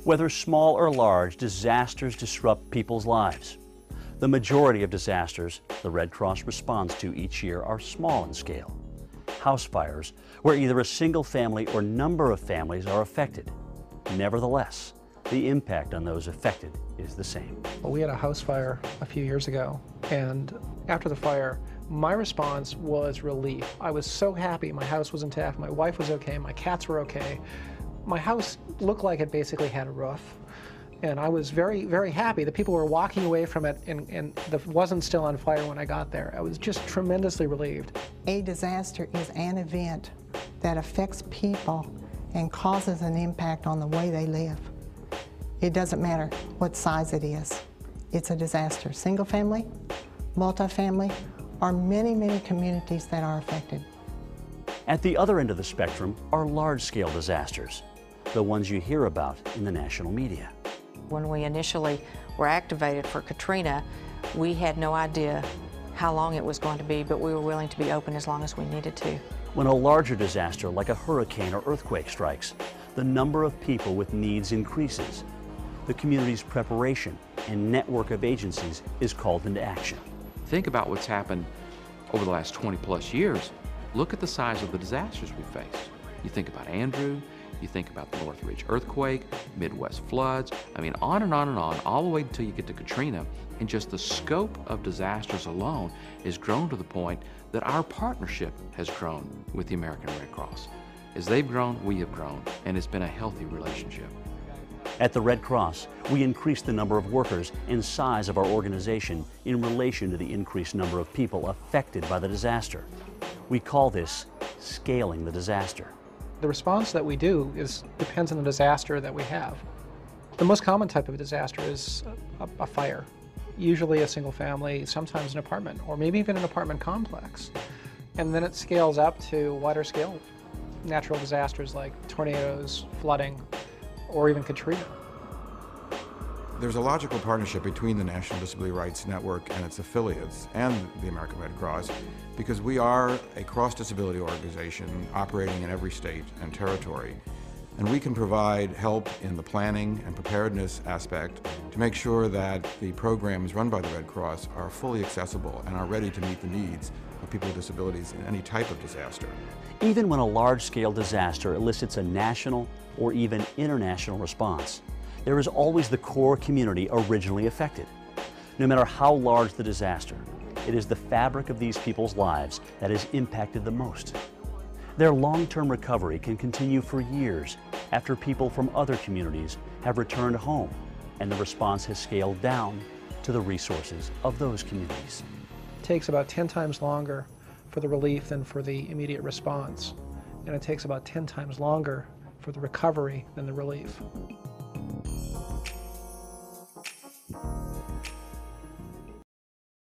Whether small or large, disasters disrupt people's lives. The majority of disasters the Red Cross responds to each year are small in scale. House fires, where either a single family or number of families are affected. Nevertheless, the impact on those affected is the same. We had a house fire a few years ago, and after the fire, my response was relief. I was so happy my house was intact, my wife was okay, my cats were okay. My house looked like it basically had a roof, and I was very, very happy that people were walking away from it and it wasn't still on fire when I got there. I was just tremendously relieved. A disaster is an event that affects people and causes an impact on the way they live. It doesn't matter what size it is. It's a disaster. Single family, multifamily, or many, many communities that are affected. At the other end of the spectrum are large-scale disasters, the ones you hear about in the national media. When we initially were activated for Katrina, we had no idea how long it was going to be, but we were willing to be open as long as we needed to. When a larger disaster like a hurricane or earthquake strikes, the number of people with needs increases. The community's preparation and network of agencies is called into action. Think about what's happened over the last 20+ years. Look at the size of the disasters we faced. You think about Andrew, you think about the Northridge earthquake, Midwest floods, I mean on and on and on, all the way until you get to Katrina. And just the scope of disasters alone has grown to the point that our partnership has grown with the American Red Cross. As they've grown, we have grown, and it's been a healthy relationship. At the Red Cross, we increase the number of workers and size of our organization in relation to the increased number of people affected by the disaster. We call this scaling the disaster. The response that we do depends on the disaster that we have. The most common type of disaster is a fire, usually a single family, sometimes an apartment, or maybe even an apartment complex. And then it scales up to wider scale natural disasters like tornadoes, flooding, or even Katrina. There's a logical partnership between the National Disability Rights Network and its affiliates and the American Red Cross because we are a cross-disability organization operating in every state and territory. And we can provide help in the planning and preparedness aspect to make sure that the programs run by the Red Cross are fully accessible and are ready to meet the needs of people with disabilities in any type of disaster. Even when a large-scale disaster elicits a national or even international response, there is always the core community originally affected. No matter how large the disaster, it is the fabric of these people's lives that is impacted the most. Their long-term recovery can continue for years after people from other communities have returned home and the response has scaled down to the resources of those communities. It takes about 10 times longer for the relief than for the immediate response, and it takes about 10 times longer for the recovery than the relief.